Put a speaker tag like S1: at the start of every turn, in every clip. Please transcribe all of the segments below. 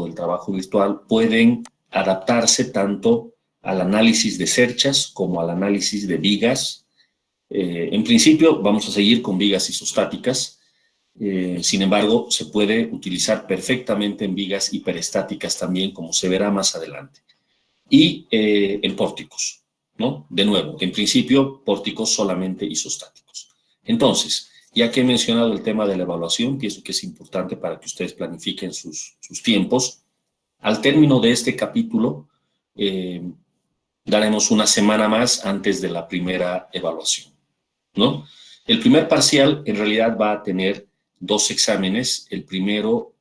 S1: del trabajo virtual pueden adaptarse tanto al análisis de cerchas como al análisis de vigas. En principio vamos a seguir con vigas isostáticas, sin embargo se puede utilizar perfectamente en vigas hiperestáticas también, como se verá más adelante. Y en pórticos, ¿no? De nuevo, en principio pórticos solamente isostáticos. Entonces, ya que he mencionado el tema de la evaluación, pienso que es importante para que ustedes planifiquen sus tiempos. Al término de este capítulo, daremos una semana más antes de la primera evaluación, ¿no? El primer parcial en realidad va a tener 2 exámenes. El primero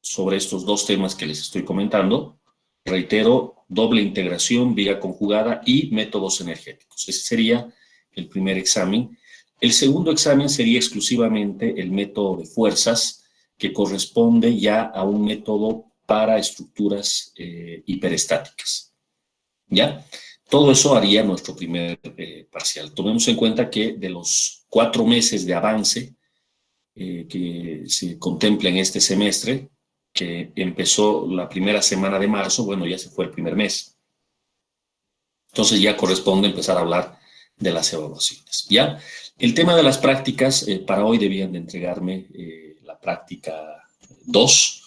S1: sobre estos 2 temas que les estoy comentando. Reitero, doble integración, viga conjugada y métodos energéticos. Ese sería el primer examen. El segundo examen sería exclusivamente el método de fuerzas, que corresponde ya a un método para estructuras hiperestáticas. ¿Ya? Todo eso haría nuestro primer parcial. Tomemos en cuenta que de los 4 meses de avance que se contempla en este semestre, que empezó la primera semana de marzo, bueno, ya se fue el primer mes. Entonces ya corresponde empezar a hablar de las evaluaciones, ¿ya? El tema de las prácticas, para hoy debían de entregarme la práctica 2.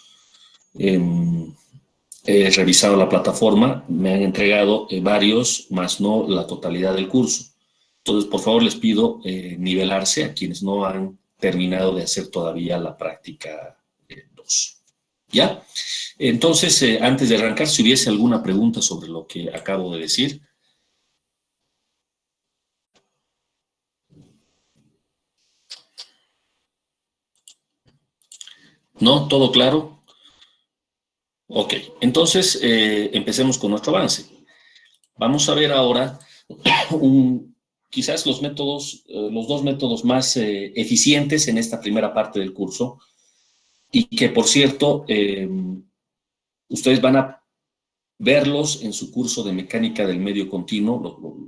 S1: He revisado la plataforma, me han entregado varios, más no la totalidad del curso. Entonces, por favor, les pido nivelarse a quienes no han terminado de hacer todavía la práctica 2. ¿Ya? Entonces, antes de arrancar, si hubiese alguna pregunta sobre lo que acabo de decir. ¿No? ¿Todo claro? Ok, entonces empecemos con nuestro avance. Vamos a ver ahora quizás los métodos, los 2 métodos más eficientes en esta primera parte del curso, y que, por cierto, ustedes van a verlos en su curso de mecánica del medio continuo,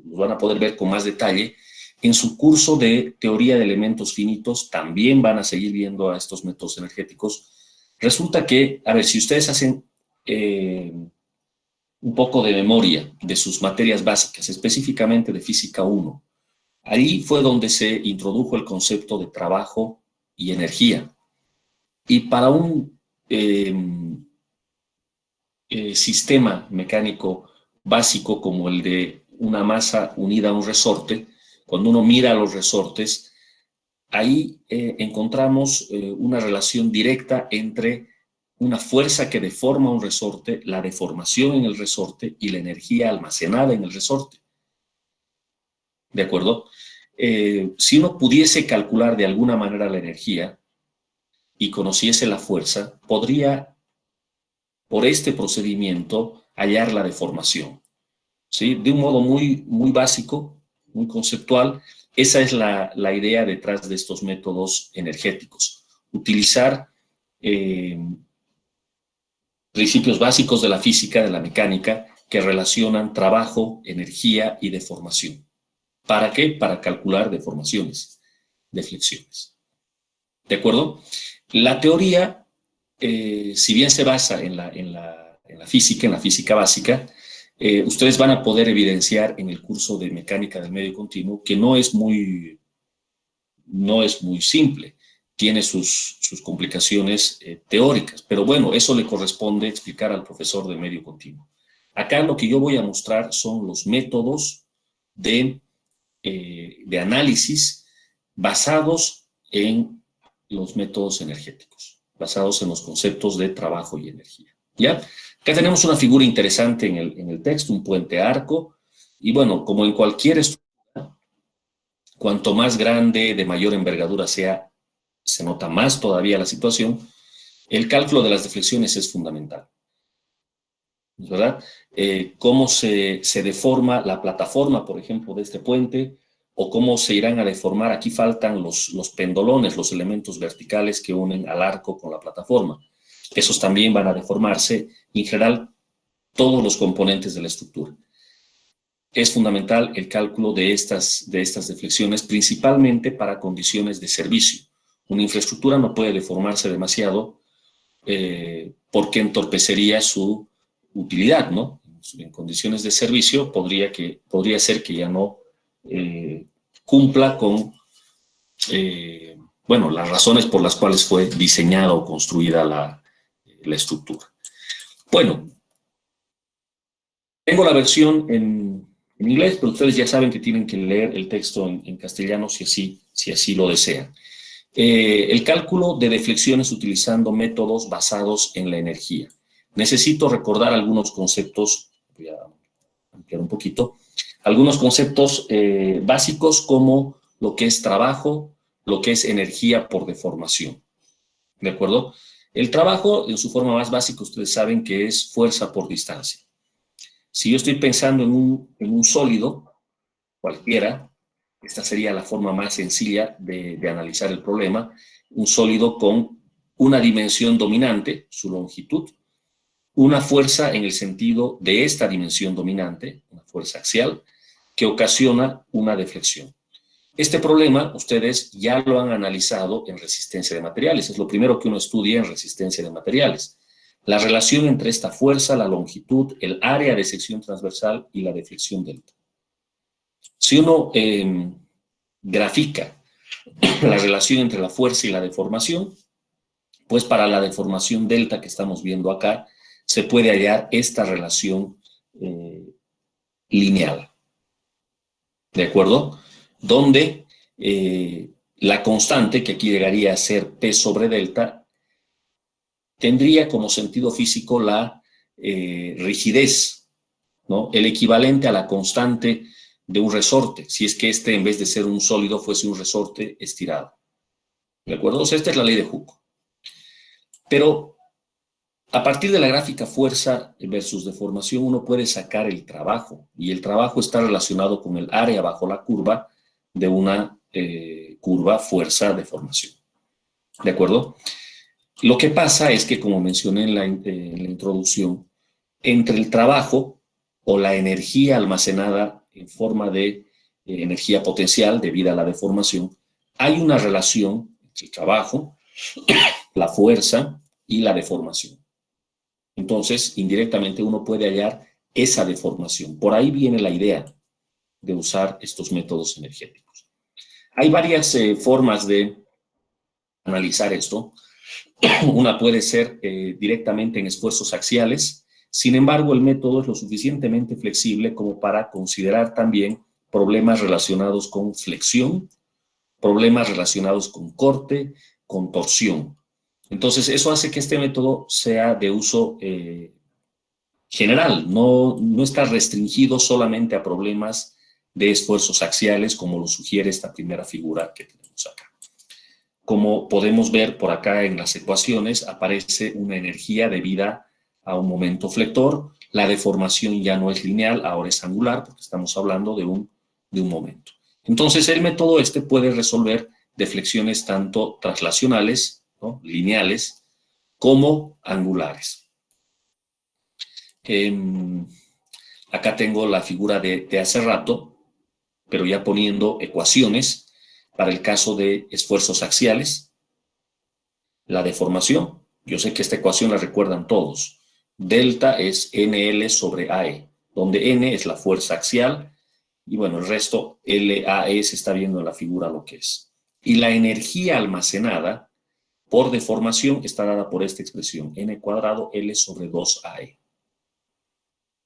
S1: los van a poder ver con más detalle. En su curso de teoría de elementos finitos también van a seguir viendo a estos métodos energéticos. Resulta que, a ver, si ustedes hacen un poco de memoria de sus materias básicas, específicamente de Física 1, ahí fue donde se introdujo el concepto de trabajo y energía. Y para un sistema mecánico básico como el de una masa unida a un resorte, cuando uno mira los resortes, ahí encontramos una relación directa entre una fuerza que deforma un resorte, la deformación en el resorte y la energía almacenada en el resorte. ¿De acuerdo? Si uno pudiese calcular de alguna manera la energía y conociese la fuerza, podría, por este procedimiento, hallar la deformación, ¿sí? De un modo muy básico, muy conceptual. Esa es la idea detrás de estos métodos energéticos. Utilizar principios básicos de la física, de la mecánica, que relacionan trabajo, energía y deformación. ¿Para qué? Para calcular deformaciones, deflexiones. ¿De acuerdo? La teoría, si bien se basa en la física básica, ustedes van a poder evidenciar en el curso de mecánica del medio continuo que no es muy simple. Tiene sus complicaciones teóricas, pero bueno, eso le corresponde explicar al profesor de medio continuo. Acá lo que yo voy a mostrar son los métodos de análisis basados en los métodos energéticos, basados en los conceptos de trabajo y energía. ¿Ya? Acá tenemos una figura interesante en el texto, un puente arco, y bueno, como en cualquier estructura, cuanto más grande, de mayor envergadura sea, se nota más todavía la situación. El cálculo de las deflexiones es fundamental, ¿verdad? Cómo se deforma la plataforma, por ejemplo, de este puente, o cómo se irán a deformar. Aquí faltan los pendolones, los elementos verticales que unen al arco con la plataforma. Esos también van a deformarse, y en general todos los componentes de la estructura. Es fundamental el cálculo de estas deflexiones, principalmente para condiciones de servicio. Una infraestructura no puede deformarse demasiado porque entorpecería su utilidad, ¿no? En condiciones de servicio podría ser que ya no cumpla con, bueno, las razones por las cuales fue diseñada o construida la estructura. Bueno, tengo la versión en inglés, pero ustedes ya saben que tienen que leer el texto en castellano si así lo desean. El cálculo de deflexiones utilizando métodos basados en la energía. Necesito recordar algunos conceptos, voy a ampliar un poquito, algunos conceptos básicos como lo que es trabajo, lo que es energía por deformación. ¿De acuerdo? El trabajo, en su forma más básica, ustedes saben que es fuerza por distancia. Si yo estoy pensando en un sólido, cualquiera, esta sería la forma más sencilla de analizar el problema, un sólido con una dimensión dominante, su longitud, una fuerza en el sentido de esta dimensión dominante, una fuerza axial, que ocasiona una deflexión. Este problema ustedes ya lo han analizado en resistencia de materiales, es lo primero que uno estudia en resistencia de materiales. La relación entre esta fuerza, la longitud, el área de sección transversal y la deflexión delta. Si uno grafica la relación entre la fuerza y la deformación, pues para la deformación delta que estamos viendo acá, se puede hallar esta relación lineal. ¿De acuerdo? Donde la constante, que aquí llegaría a ser P sobre delta, tendría como sentido físico la rigidez, ¿no? El equivalente a la constante de un resorte, si es que este, en vez de ser un sólido, fuese un resorte estirado. ¿De acuerdo? O sea, esta es la ley de Hooke. Pero a partir de la gráfica fuerza versus deformación, uno puede sacar el trabajo, y el trabajo está relacionado con el área bajo la curva de una curva fuerza-deformación. ¿De acuerdo? Lo que pasa es que, como mencioné en la introducción, entre el trabajo o la energía almacenada en forma de energía potencial debido a la deformación, hay una relación entre el trabajo, la fuerza y la deformación. Entonces, indirectamente uno puede hallar esa deformación. Por ahí viene la idea de usar estos métodos energéticos. Hay varias formas de analizar esto. Una puede ser directamente en esfuerzos axiales. Sin embargo, el método es lo suficientemente flexible como para considerar también problemas relacionados con flexión, problemas relacionados con corte, con torsión. Entonces, eso hace que este método sea de uso general, no está restringido solamente a problemas de esfuerzos axiales, como lo sugiere esta primera figura que tenemos acá. Como podemos ver por acá en las ecuaciones, aparece una energía debida a un momento flector. La deformación ya no es lineal, ahora es angular, porque estamos hablando de un momento. Entonces, el método este puede resolver deflexiones tanto traslacionales, ¿no?, lineales, como angulares. Acá tengo la figura de hace rato, pero ya poniendo ecuaciones para el caso de esfuerzos axiales. La deformación, yo sé que esta ecuación la recuerdan todos. Delta es NL sobre AE, donde N es la fuerza axial y bueno, el resto LAE se está viendo en la figura lo que es. Y la energía almacenada por deformación está dada por esta expresión, N cuadrado L sobre 2AE.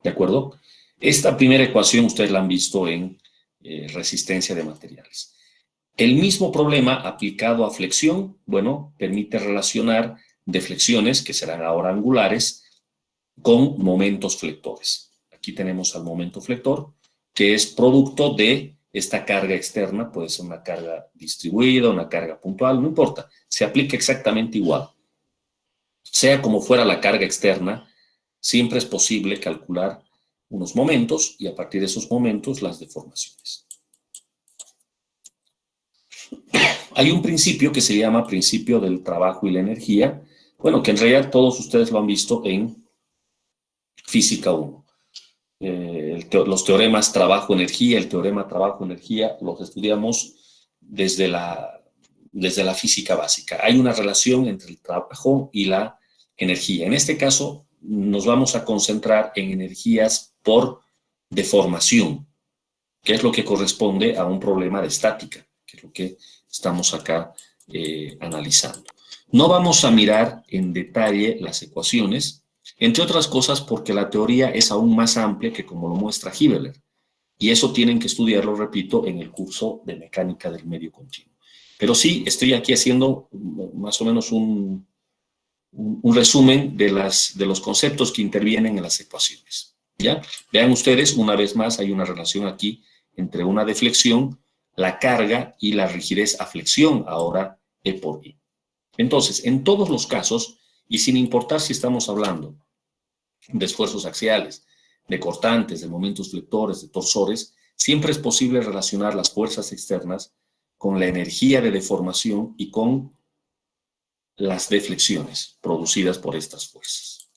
S1: ¿De acuerdo? Esta primera ecuación ustedes la han visto en resistencia de materiales. El mismo problema aplicado a flexión, bueno, permite relacionar deflexiones, que serán ahora angulares, con momentos flectores. Aquí tenemos al momento flector, que es producto de esta carga externa, puede ser una carga distribuida, una carga puntual, no importa, se aplica exactamente igual. Sea como fuera la carga externa, siempre es posible calcular unos momentos y a partir de esos momentos las deformaciones. Hay un principio que se llama principio del trabajo y la energía, bueno, que en realidad todos ustedes lo han visto en Física 1. Los teoremas trabajo-energía, el teorema trabajo-energía, los estudiamos desde la física básica. Hay una relación entre el trabajo y la energía. En este caso, nos vamos a concentrar en energías por deformación, que es lo que corresponde a un problema de estática, que es lo que estamos acá analizando. No vamos a mirar en detalle las ecuaciones, entre otras cosas porque la teoría es aún más amplia que como lo muestra Hibbeler. Y eso tienen que estudiarlo, repito, en el curso de mecánica del medio continuo. Pero sí, estoy aquí haciendo más o menos un resumen de los conceptos que intervienen en las ecuaciones. ¿Ya? Vean ustedes, una vez más, hay una relación aquí entre una deflexión, la carga y la rigidez a flexión, ahora E por I. Entonces, en todos los casos, y sin importar si estamos hablando de esfuerzos axiales, de cortantes, de momentos flectores, de torsores, siempre es posible relacionar las fuerzas externas con la energía de deformación y con las deflexiones producidas por estas fuerzas.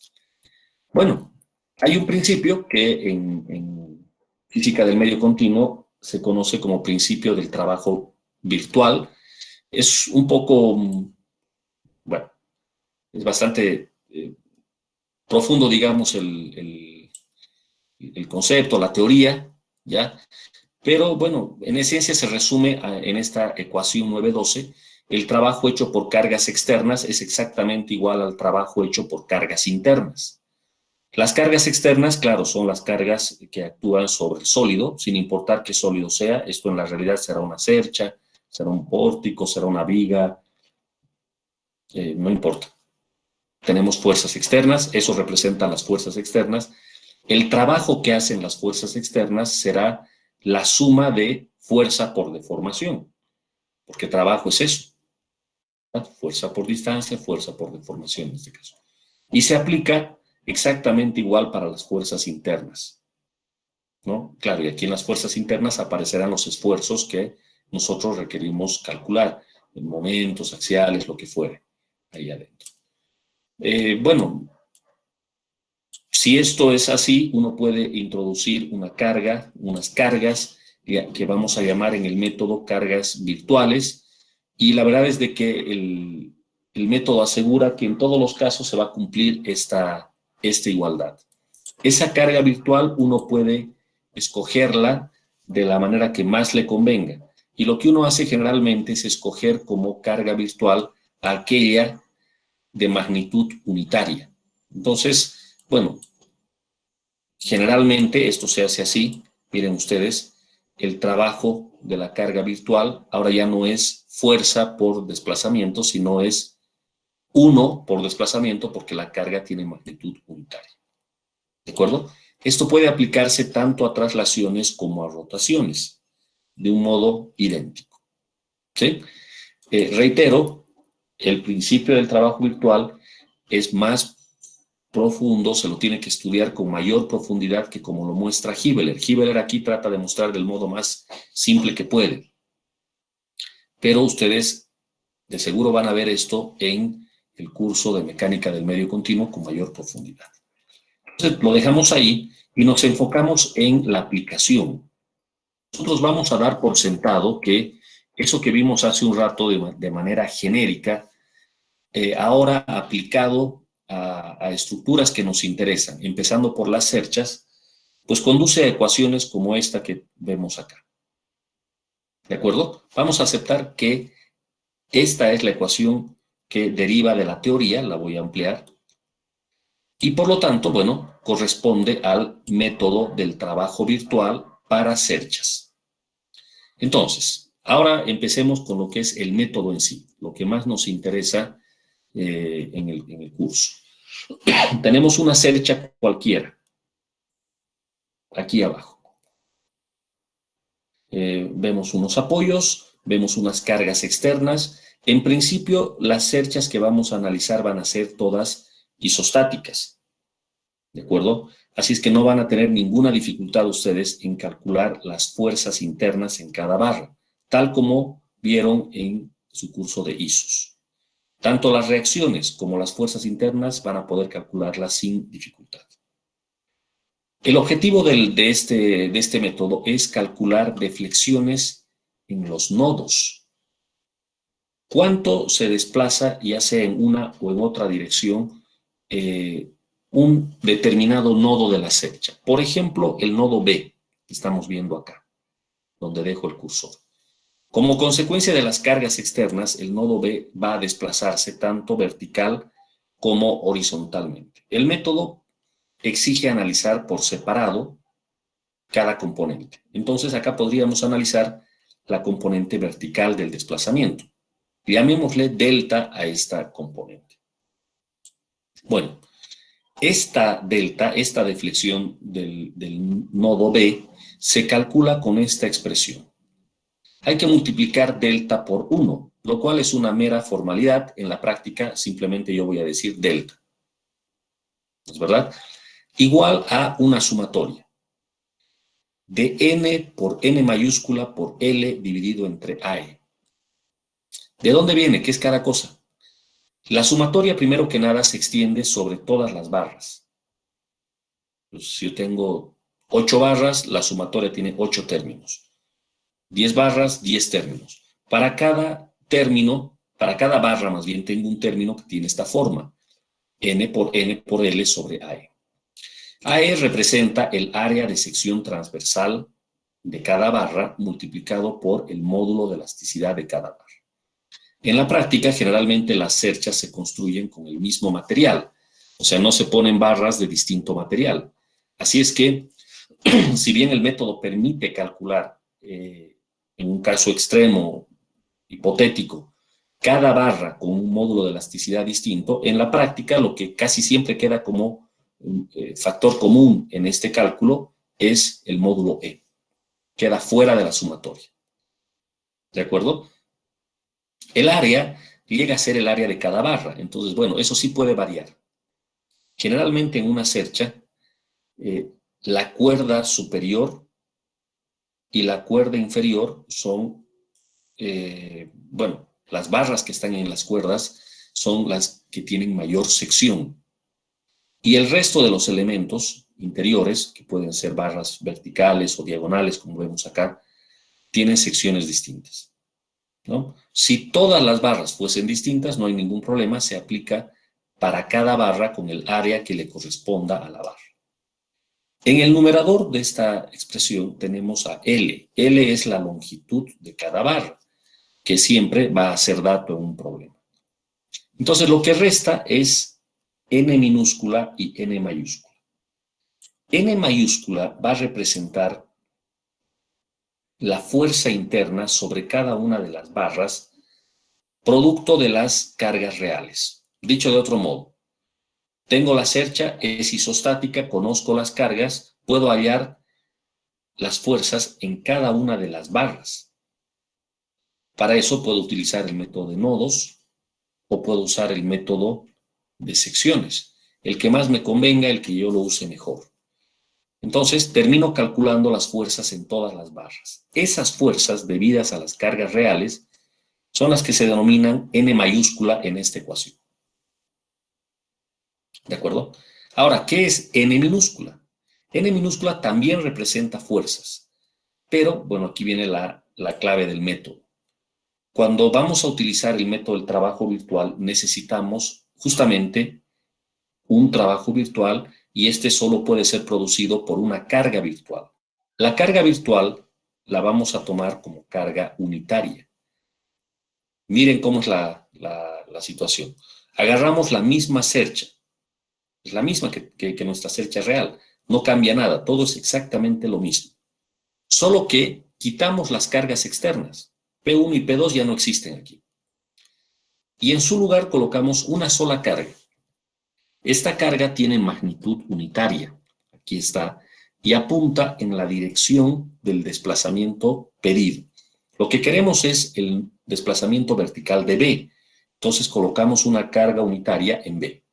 S1: Bueno, hay un principio que en física del medio continuo se conoce como principio del trabajo virtual. Es un poco, bueno, es bastante profundo, digamos, el concepto, la teoría, ¿ya? Pero bueno, en esencia se resume en esta ecuación 912, el trabajo hecho por cargas externas es exactamente igual al trabajo hecho por cargas internas. Las cargas externas, claro, son las cargas que actúan sobre el sólido, sin importar qué sólido sea. Esto en la realidad será una cercha, será un pórtico, será una viga, no importa. Tenemos fuerzas externas, eso representa las fuerzas externas. El trabajo que hacen las fuerzas externas será la suma de fuerza por deformación, porque trabajo es eso, ¿verdad? Fuerza por distancia, fuerza por deformación en este caso. Y se aplica exactamente igual para las fuerzas internas, ¿no? Claro, y aquí en las fuerzas internas aparecerán los esfuerzos que nosotros requerimos calcular, en momentos axiales, lo que fuere, ahí adentro. Bueno, si esto es así, uno puede introducir una carga, unas cargas que vamos a llamar en el método cargas virtuales, y la verdad es de que el método asegura que en todos los casos se va a cumplir esta igualdad. Esa carga virtual uno puede escogerla de la manera que más le convenga, y lo que uno hace generalmente es escoger como carga virtual aquella de magnitud unitaria. Entonces, bueno, generalmente esto se hace así. Miren ustedes, el trabajo de la carga virtual ahora ya no es fuerza por desplazamiento, sino es 1 por desplazamiento porque la carga tiene magnitud unitaria. ¿De acuerdo? Esto puede aplicarse tanto a traslaciones como a rotaciones, de un modo idéntico. ¿Sí? Reitero, el principio del trabajo virtual es más profundo, se lo tiene que estudiar con mayor profundidad que como lo muestra Hibbeler. Hibbeler aquí trata de mostrar del modo más simple que puede. Pero ustedes de seguro van a ver esto en el curso de mecánica del medio continuo con mayor profundidad. Entonces lo dejamos ahí y nos enfocamos en la aplicación. Nosotros vamos a dar por sentado que eso que vimos hace un rato de manera genérica, ahora aplicado a estructuras que nos interesan, empezando por las cerchas, pues conduce a ecuaciones como esta que vemos acá. ¿De acuerdo? Vamos a aceptar que esta es la ecuación que deriva de la teoría, la voy a ampliar, y por lo tanto, bueno, corresponde al método del trabajo virtual para cerchas. Entonces, ahora empecemos con lo que es el método en sí, lo que más nos interesa en el curso. Tenemos una cercha cualquiera, aquí abajo. Vemos unos apoyos, vemos unas cargas externas. En principio, las cerchas que vamos a analizar van a ser todas isostáticas, ¿de acuerdo? Así es que no van a tener ninguna dificultad ustedes en calcular las fuerzas internas en cada barra, tal como vieron en su curso de ISOs. Tanto las reacciones como las fuerzas internas van a poder calcularlas sin dificultad. El objetivo de este método es calcular deflexiones en los nodos. ¿Cuánto se desplaza, ya sea en una o en otra dirección, un determinado nodo de la cercha. Por ejemplo, el nodo B, que estamos viendo acá, donde dejo el cursor. Como consecuencia de las cargas externas, el nodo B va a desplazarse tanto vertical como horizontalmente. El método exige analizar por separado cada componente. Entonces acá podríamos analizar la componente vertical del desplazamiento. Llamémosle delta a esta componente. Bueno, esta delta, esta deflexión del nodo B, se calcula con esta expresión. Hay que multiplicar delta por 1, lo cual es una mera formalidad. En la práctica, simplemente yo voy a decir delta. ¿Es verdad? Igual a una sumatoria de n por n mayúscula por L dividido entre AE. ¿De dónde viene? ¿Qué es cada cosa? La sumatoria, primero que nada, se extiende sobre todas las barras. Pues, si yo tengo 8 barras, la sumatoria tiene 8 términos. 10 barras, 10 términos. Para cada término, para cada barra más bien, tengo un término que tiene esta forma. N por L sobre AE. AE representa el área de sección transversal de cada barra multiplicado por el módulo de elasticidad de cada barra. En la práctica, generalmente las cerchas se construyen con el mismo material, o sea, no se ponen barras de distinto material. Así es que, si bien el método permite calcular, en un caso extremo, hipotético, cada barra con un módulo de elasticidad distinto, en la práctica lo que casi siempre queda como un factor común en este cálculo es el módulo E. Queda fuera de la sumatoria. ¿De acuerdo? El área llega a ser el área de cada barra. Entonces, bueno, eso sí puede variar. Generalmente en una cercha, la cuerda superior y la cuerda inferior son, bueno, las barras que están en las cuerdas son las que tienen mayor sección. Y el resto de los elementos interiores, que pueden ser barras verticales o diagonales, como vemos acá, tienen secciones distintas, ¿no? Si todas las barras fuesen distintas, no hay ningún problema, se aplica para cada barra con el área que le corresponda a la barra. En el numerador de esta expresión tenemos a L. L es la longitud de cada barra, que siempre va a ser dato en un problema. Entonces lo que resta es n minúscula y n mayúscula. N mayúscula va a representar la fuerza interna sobre cada una de las barras, producto de las cargas reales. Dicho de otro modo, tengo la cercha, es isostática, conozco las cargas, puedo hallar las fuerzas en cada una de las barras. Para eso puedo utilizar el método de nodos o puedo usar el método de secciones. El que más me convenga, el que yo lo use mejor. Entonces, termino calculando las fuerzas en todas las barras. Esas fuerzas, debidas a las cargas reales, son las que se denominan N mayúscula en esta ecuación. ¿De acuerdo? Ahora, ¿qué es N minúscula? N minúscula también representa fuerzas, pero, bueno, aquí viene la clave del método. Cuando vamos a utilizar el método del trabajo virtual, necesitamos justamente un trabajo virtual y este solo puede ser producido por una carga virtual. La carga virtual la vamos a tomar como carga unitaria. Miren cómo es la situación. Agarramos la misma cercha, es la misma que nuestra cercha real, no cambia nada, todo es exactamente lo mismo. Solo que quitamos las cargas externas. P1 y P2 ya no existen aquí. Y en su lugar colocamos una sola carga. Esta carga tiene magnitud unitaria, aquí está, y apunta en la dirección del desplazamiento pedido. Lo que queremos es el desplazamiento vertical de B. Entonces colocamos una carga unitaria en B.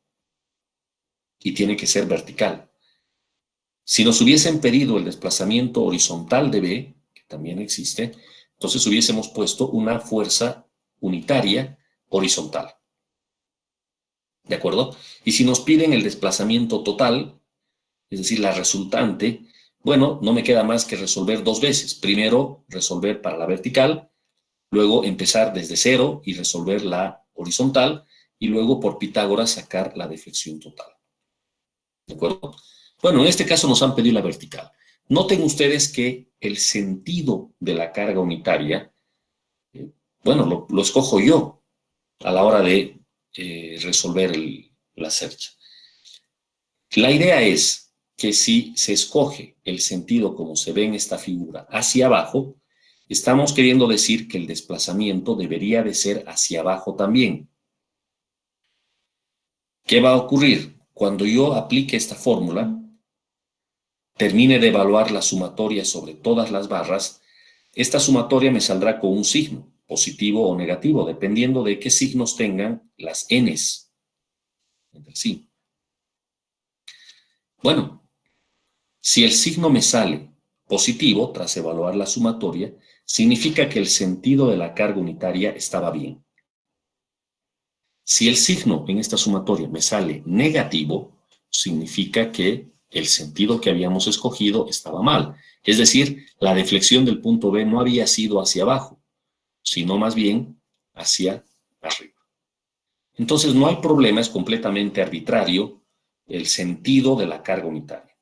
S1: Y tiene que ser vertical. Si nos hubiesen pedido el desplazamiento horizontal de B, que también existe, entonces hubiésemos puesto una fuerza unitaria horizontal. ¿De acuerdo? Y si nos piden el desplazamiento total, es decir, la resultante, bueno, no me queda más que resolver dos veces. Primero, resolver para la vertical, luego empezar desde cero y resolver la horizontal, y luego por Pitágoras sacar la deflexión total. ¿De acuerdo? Bueno, en este caso nos han pedido la vertical. Noten ustedes que el sentido de la carga unitaria, bueno, lo escojo yo a la hora de resolver la cercha. La idea es que si se escoge el sentido como se ve en esta figura hacia abajo, estamos queriendo decir que el desplazamiento debería de ser hacia abajo también. ¿Qué va a ocurrir? Cuando yo aplique esta fórmula, termine de evaluar la sumatoria sobre todas las barras, esta sumatoria me saldrá con un signo, positivo o negativo, dependiendo de qué signos tengan las n's entre sí. Bueno, si el signo me sale positivo tras evaluar la sumatoria, significa que el sentido de la carga unitaria estaba bien. Si el signo en esta sumatoria me sale negativo, significa que el sentido que habíamos escogido estaba mal. Es decir, la deflexión del punto B no había sido hacia abajo, sino más bien hacia arriba. Entonces no hay problema, es completamente arbitrario el sentido de la carga unitaria.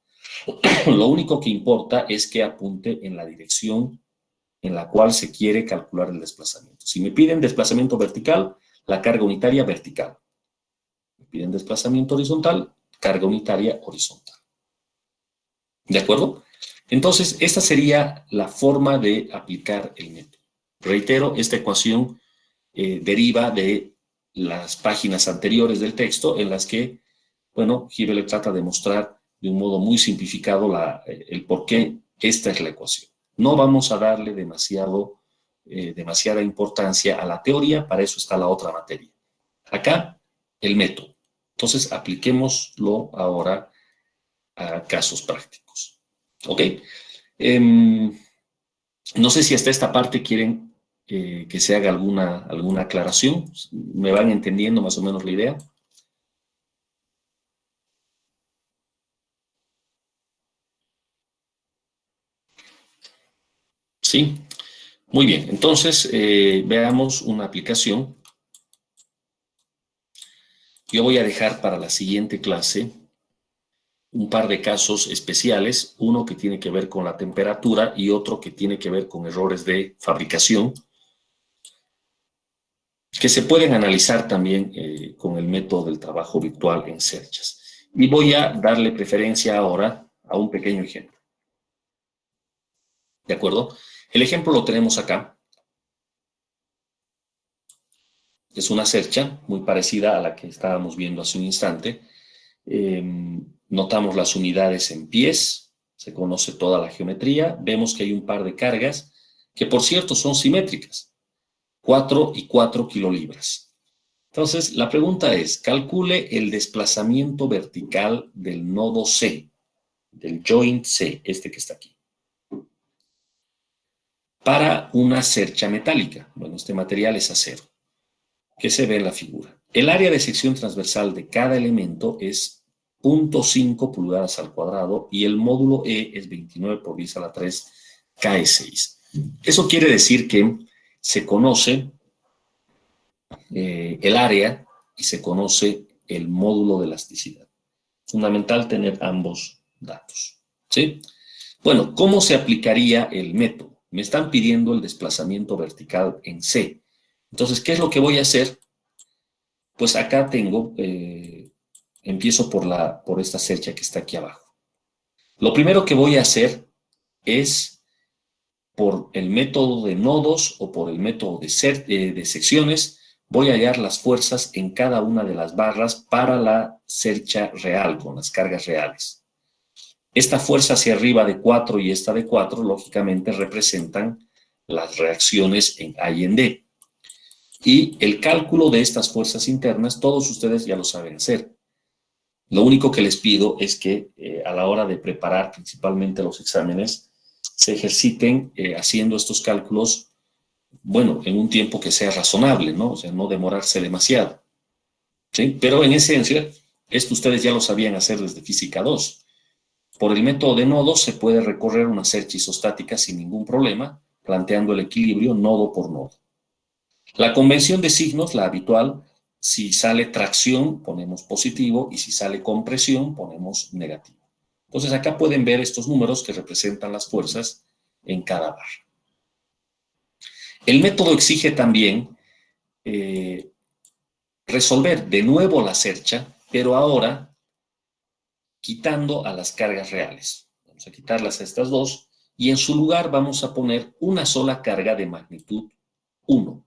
S1: Lo único que importa es que apunte en la dirección en la cual se quiere calcular el desplazamiento. Si me piden desplazamiento vertical, la carga unitaria vertical. Me piden desplazamiento horizontal, carga unitaria horizontal. ¿De acuerdo? Entonces, esta sería la forma de aplicar el método. Reitero, esta ecuación deriva de las páginas anteriores del texto en las que, bueno, Hibbeler trata de mostrar de un modo muy simplificado el por qué esta es la ecuación. No vamos a darle demasiada importancia a la teoría, para eso está la otra materia. Acá, el método. Entonces, apliquémoslo ahora a casos prácticos. ¿Ok? No sé si hasta esta parte quieren que se haga alguna aclaración. ¿Me van entendiendo más o menos la idea? Sí. Muy bien. Entonces, veamos una aplicación. Yo voy a dejar para la siguiente clase un par de casos especiales, uno que tiene que ver con la temperatura y otro que tiene que ver con errores de fabricación, que se pueden analizar también con el método del trabajo virtual en cerchas. Y voy a darle preferencia ahora a un pequeño ejemplo. ¿De acuerdo? El ejemplo lo tenemos acá. Es una cercha muy parecida a la que estábamos viendo hace un instante. Notamos las unidades en pies, se conoce toda la geometría, vemos que hay un par de cargas que por cierto son simétricas, 4 y 4 kilolibras. Entonces la pregunta es, calcule el desplazamiento vertical del nodo C, del joint C, este que está aquí, para una cercha metálica. Bueno, este material es acero, que se ve en la figura. El área de sección transversal de cada elemento es 0.5 pulgadas al cuadrado y el módulo E es 29 por 10 a la 3 KE6. Eso quiere decir que se conoce el área y se conoce el módulo de elasticidad. Fundamental tener ambos datos. ¿Sí? Bueno, ¿cómo se aplicaría el método? Me están pidiendo el desplazamiento vertical en C. Entonces, ¿qué es lo que voy a hacer? Pues acá tengo, empiezo por esta cercha que está aquí abajo. Lo primero que voy a hacer es, por el método de nodos o por el método de secciones, voy a hallar las fuerzas en cada una de las barras para la cercha real, con las cargas reales. Esta fuerza hacia arriba de 4 y esta de 4, lógicamente, representan las reacciones en A y en D. Y el cálculo de estas fuerzas internas, todos ustedes ya lo saben hacer. Lo único que les pido es que a la hora de preparar principalmente los exámenes, se ejerciten haciendo estos cálculos, bueno, en un tiempo que sea razonable, ¿no? O sea, no demorarse demasiado. ¿Sí? Pero en esencia, esto ustedes ya lo sabían hacer desde Física 2. Por el método de nodos se puede recorrer una cercha isostática sin ningún problema, planteando el equilibrio nodo por nodo. La convención de signos, la habitual, Si sale tracción, ponemos positivo, y si sale compresión, ponemos negativo. Entonces acá pueden ver estos números que representan las fuerzas en cada barra. El método exige también resolver de nuevo la cercha, pero ahora quitando a las cargas reales. Vamos a quitarlas a estas dos y en su lugar vamos a poner una sola carga de magnitud 1.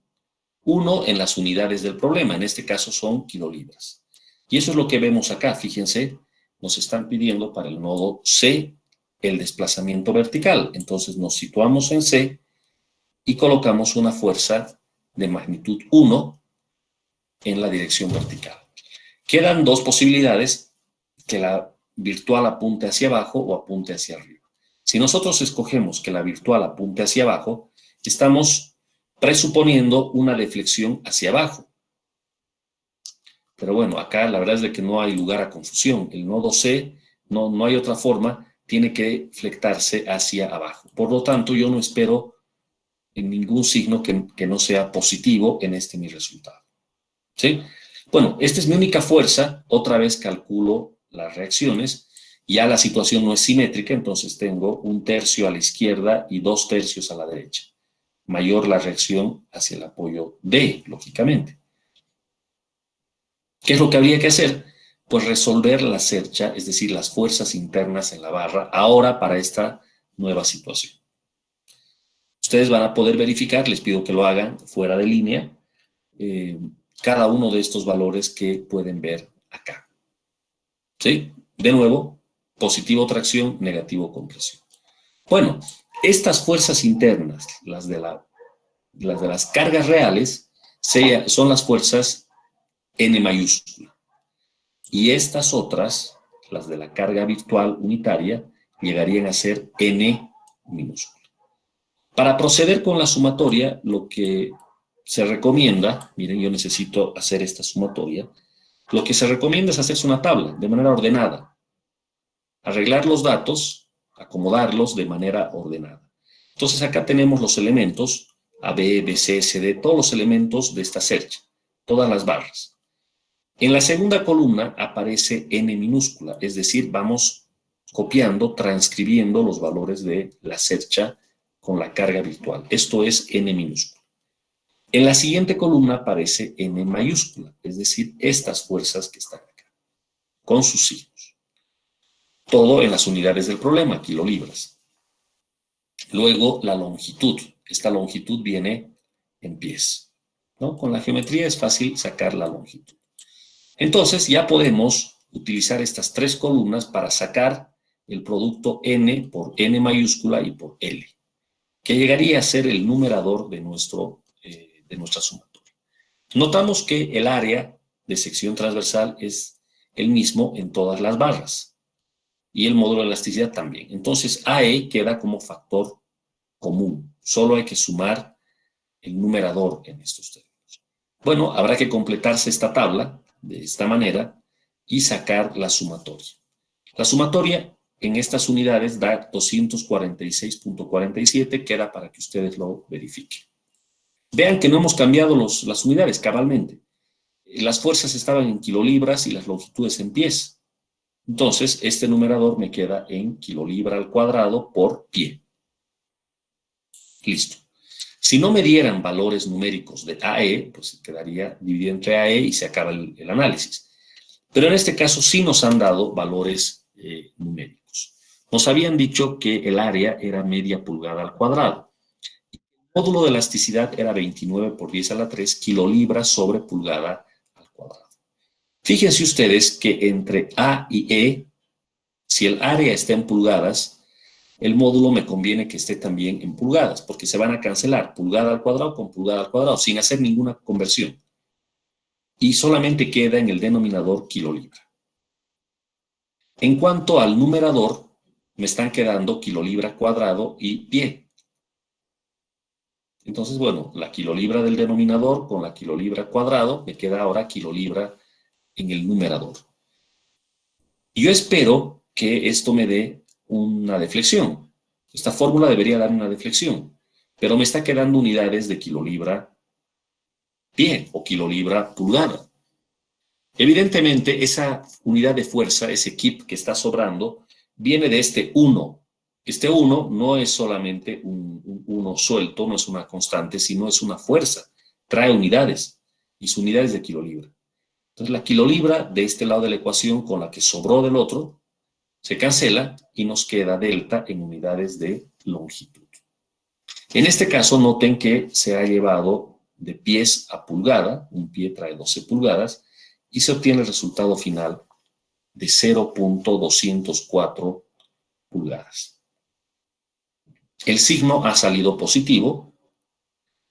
S1: 1 en las unidades del problema, en este caso son kilolibras. Y eso es lo que vemos acá, fíjense, nos están pidiendo para el nodo C el desplazamiento vertical. Entonces nos situamos en C y colocamos una fuerza de magnitud 1 en la dirección vertical. Quedan dos posibilidades, que la virtual apunte hacia abajo o apunte hacia arriba. Si nosotros escogemos que la virtual apunte hacia abajo, estamos presuponiendo una deflexión hacia abajo. Pero bueno, acá la verdad es de que no hay lugar a confusión. El nodo C, no hay otra forma, tiene que flectarse hacia abajo. Por lo tanto, yo no espero en ningún signo que no sea positivo en este mi resultado. ¿Sí? Bueno, esta es mi única fuerza. Otra vez calculo las reacciones. Ya la situación no es simétrica, entonces tengo 1/3 a la izquierda y 2/3 a la derecha. Mayor la reacción hacia el apoyo D, lógicamente. ¿Qué es lo que habría que hacer? Pues resolver la cercha, es decir, las fuerzas internas en la barra, ahora para esta nueva situación. Ustedes van a poder verificar, les pido que lo hagan fuera de línea, cada uno de estos valores que pueden ver acá. ¿Sí? De nuevo, positivo tracción, negativo compresión. Bueno, estas fuerzas internas, las de las cargas reales, son las fuerzas N mayúscula. Y estas otras, las de la carga virtual unitaria, llegarían a ser N minúscula. Para proceder con la sumatoria, lo que se recomienda, miren, yo necesito hacer esta sumatoria, lo que se recomienda es hacerse una tabla de manera ordenada, arreglar los datos, acomodarlos de manera ordenada. Entonces acá tenemos los elementos, A, B, B, C, C, D, todos los elementos de esta cercha, todas las barras. En la segunda columna aparece N minúscula, es decir, vamos copiando, transcribiendo los valores de la cercha con la carga virtual. Esto es N minúscula. En la siguiente columna aparece N mayúscula, es decir, estas fuerzas que están acá, con sus signos. Todo en las unidades del problema, kilolibras. Luego la longitud. Esta longitud viene en pies, ¿no? Con la geometría es fácil sacar la longitud. Entonces ya podemos utilizar estas tres columnas para sacar el producto N por N mayúscula y por L, que llegaría a ser el numerador de nuestra sumatoria. Notamos que el área de sección transversal es el mismo en todas las barras y el módulo de elasticidad también. Entonces AE queda como factor común. Solo hay que sumar el numerador en estos términos. Bueno, habrá que completarse esta tabla de esta manera y sacar la sumatoria. La sumatoria en estas unidades da 246.47, queda para que ustedes lo verifiquen. Vean que no hemos cambiado las unidades cabalmente. Las fuerzas estaban en kilolibras y las longitudes en pies. Entonces, este numerador me queda en kilolibra al cuadrado por pie. Listo. Si no me dieran valores numéricos de AE, pues quedaría dividido entre AE y se acaba el análisis. Pero en este caso sí nos han dado valores numéricos. Nos habían dicho que el área era media pulgada al cuadrado. El módulo de elasticidad era 29 por 10 a la 3 kilolibras sobre pulgada al cuadrado. Fíjense ustedes que entre A y E, si el área está en pulgadas, el módulo me conviene que esté también en pulgadas, porque se van a cancelar pulgada al cuadrado con pulgada al cuadrado, sin hacer ninguna conversión. Y solamente queda en el denominador kilolibra. En cuanto al numerador, me están quedando kilolibra cuadrado y pie. Entonces, bueno, la kilolibra del denominador con la kilolibra cuadrado, me queda ahora kilolibra en el numerador. Y yo espero que esto me dé una deflexión. Esta fórmula debería dar una deflexión, pero me está quedando unidades de kilolibra pie o kilolibra pulgada. Evidentemente, esa unidad de fuerza, ese kip que está sobrando, viene de este 1. Este 1 no es solamente un 1 suelto, no es una constante, sino es una fuerza. Trae unidades, y su unidad es de kilolibra. Entonces, la kilolibra de este lado de la ecuación con la que sobró del otro, se cancela y nos queda delta en unidades de longitud. En este caso, noten que se ha llevado de pies a pulgada, un pie trae 12 pulgadas, y se obtiene el resultado final de 0.204 pulgadas. El signo ha salido positivo,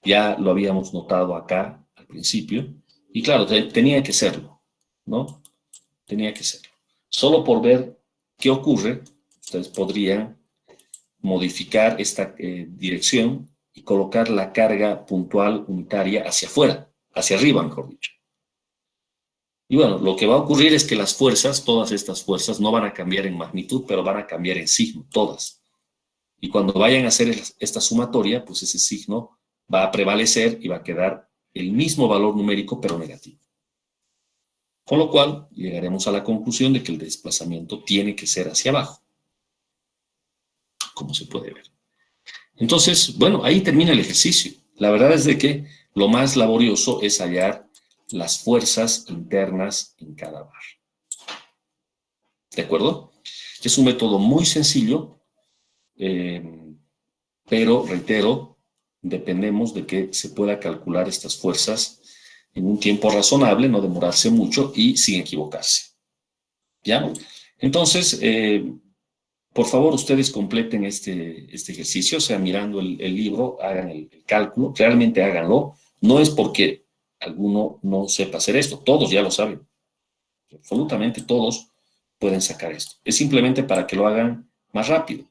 S1: ya lo habíamos notado acá al principio, y claro, tenía que serlo, ¿no? Tenía que serlo. Solo por ver qué ocurre, ustedes podrían modificar esta dirección y colocar la carga puntual unitaria hacia afuera, hacia arriba, mejor dicho. Y bueno, lo que va a ocurrir es que las fuerzas, todas estas fuerzas, no van a cambiar en magnitud, pero van a cambiar en signo, todas. Y cuando vayan a hacer esta sumatoria, pues ese signo va a prevalecer y va a quedar el mismo valor numérico, pero negativo. Con lo cual, llegaremos a la conclusión de que el desplazamiento tiene que ser hacia abajo, como se puede ver. Entonces, bueno, ahí termina el ejercicio. La verdad es de que lo más laborioso es hallar las fuerzas internas en cada barra. ¿De acuerdo? Es un método muy sencillo, pero reitero, dependemos de que se pueda calcular estas fuerzas en un tiempo razonable, no demorarse mucho y sin equivocarse. ¿Ya? Entonces, por favor, ustedes completen este ejercicio, o sea, mirando el libro, hagan el cálculo, realmente háganlo. No es porque alguno no sepa hacer esto, todos ya lo saben. Absolutamente todos pueden sacar esto. Es simplemente para que lo hagan más rápido.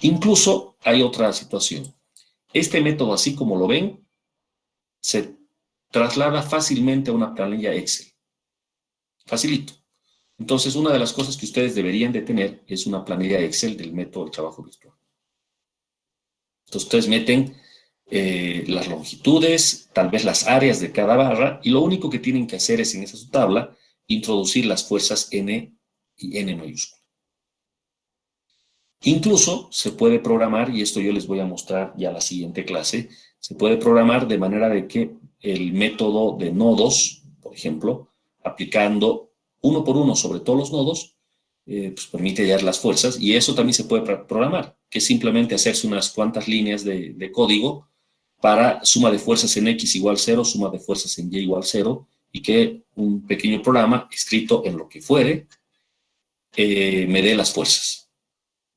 S1: Incluso hay otra situación. Este método, así como lo ven, se traslada fácilmente a una planilla Excel. Facilito. Entonces, una de las cosas que ustedes deberían de tener es una planilla Excel del método del trabajo virtual. Entonces, ustedes meten las longitudes, tal vez las áreas de cada barra, y lo único que tienen que hacer es en esa tabla introducir las fuerzas N y N mayúscula. Incluso se puede programar, y esto yo les voy a mostrar ya la siguiente clase, se puede programar de manera de que el método de nodos, por ejemplo, aplicando uno por uno sobre todos los nodos, pues permite hallar las fuerzas, y eso también se puede programar, que es simplemente hacerse unas cuantas líneas de código para suma de fuerzas en X igual 0, suma de fuerzas en Y igual 0, y que un pequeño programa escrito en lo que fuere me dé las fuerzas.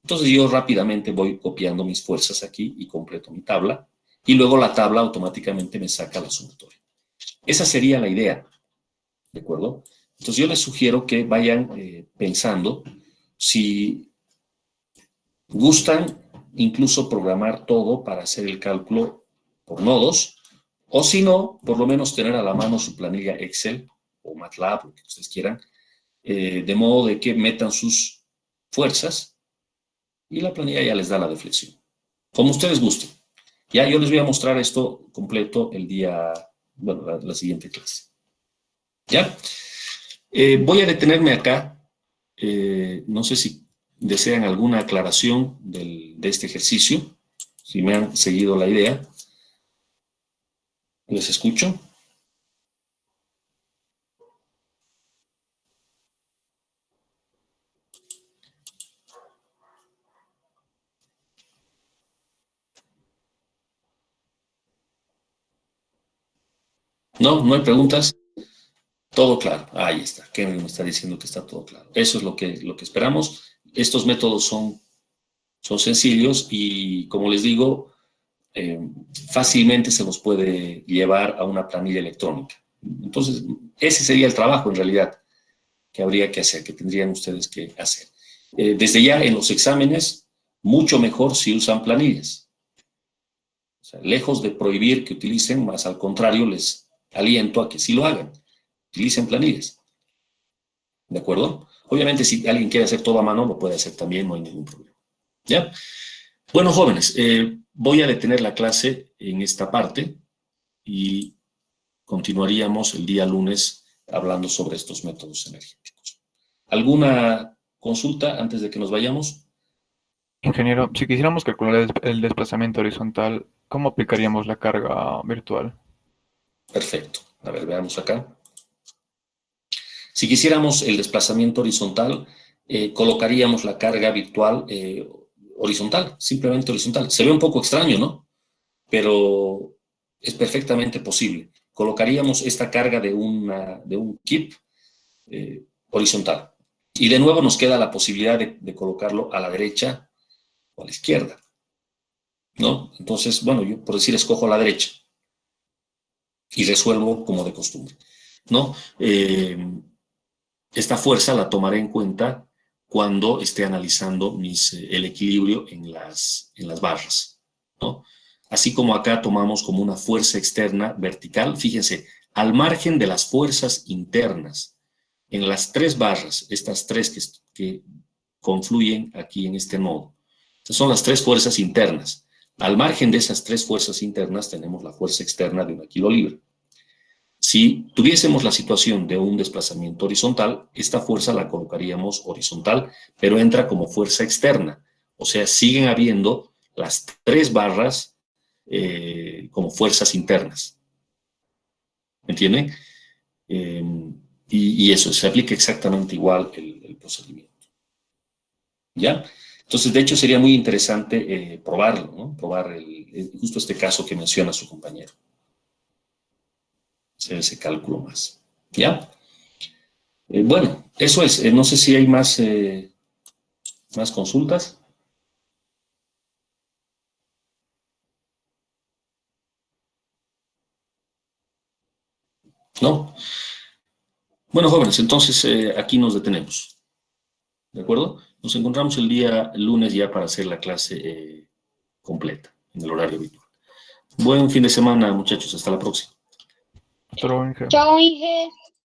S1: Entonces yo rápidamente voy copiando mis fuerzas aquí y completo mi tabla, y luego la tabla automáticamente me saca la sumatoria. Esa sería la idea, ¿de acuerdo? Entonces yo les sugiero que vayan pensando si gustan incluso programar todo para hacer el cálculo por nodos, o si no, por lo menos tener a la mano su planilla Excel o MATLAB, lo que ustedes quieran, de modo de que metan sus fuerzas y la planilla ya les da la deflexión. Como ustedes gusten. Ya yo les voy a mostrar esto completo el día, bueno, la siguiente clase. ¿Ya? Voy a detenerme acá. No sé si desean alguna aclaración de este ejercicio, si me han seguido la idea. ¿Les escucho? ¿No? ¿No hay preguntas? Todo claro. Ahí está. Kevin me está diciendo que está todo claro. Eso es lo que esperamos. Estos métodos son sencillos y, como les digo, eh, fácilmente se los puede llevar a una planilla electrónica. Entonces, ese sería el trabajo en realidad que habría que hacer, que tendrían ustedes que hacer. Desde ya en los exámenes, mucho mejor si usan planillas. O sea, lejos de prohibir que utilicen, más al contrario, les aliento a que sí lo hagan. Utilicen planillas. ¿De acuerdo? Obviamente, si alguien quiere hacer todo a mano, lo puede hacer también, no hay ningún problema. ¿Ya? Bueno, jóvenes, voy a detener la clase en esta parte y continuaríamos el día lunes hablando sobre estos métodos energéticos. ¿Alguna consulta antes de que nos vayamos?
S2: Ingeniero, si quisiéramos calcular el desplazamiento horizontal, ¿cómo aplicaríamos la carga virtual?
S1: Perfecto. A ver, veamos acá. Si quisiéramos el desplazamiento horizontal, colocaríamos la carga virtual horizontal, simplemente horizontal. Se ve un poco extraño, ¿no? Pero es perfectamente posible. Colocaríamos esta carga de un kip horizontal. Y de nuevo nos queda la posibilidad de colocarlo a la derecha o a la izquierda, ¿no? Entonces, bueno, yo por decir escojo a la derecha y resuelvo como de costumbre, ¿no? Esta fuerza la tomaré en cuenta cuando esté analizando el equilibrio en las barras, ¿no? Así como acá tomamos como una fuerza externa vertical, fíjense, al margen de las fuerzas internas, en las tres barras, estas tres que confluyen aquí en este nodo. Estas son las tres fuerzas internas. Al margen de esas tres fuerzas internas tenemos la fuerza externa de 1 kilolibra. Si tuviésemos la situación de un desplazamiento horizontal, esta fuerza la colocaríamos horizontal, pero entra como fuerza externa. O sea, siguen habiendo las tres barras como fuerzas internas. ¿Me entienden? Eh, y eso, se aplica exactamente igual el procedimiento. ¿Ya? Entonces, de hecho, sería muy interesante probarlo, ¿no? Probar justo este caso que menciona su compañero. Hacer ese cálculo más. ¿Ya? Bueno, eso es. No sé si hay más consultas. ¿No? Bueno, jóvenes, entonces aquí nos detenemos. ¿De acuerdo? Nos encontramos el día lunes ya para hacer la clase completa, en el horario habitual. Buen fin de semana, muchachos. Hasta la próxima.
S2: Hasta luego, Inge.
S3: Chao, Inge.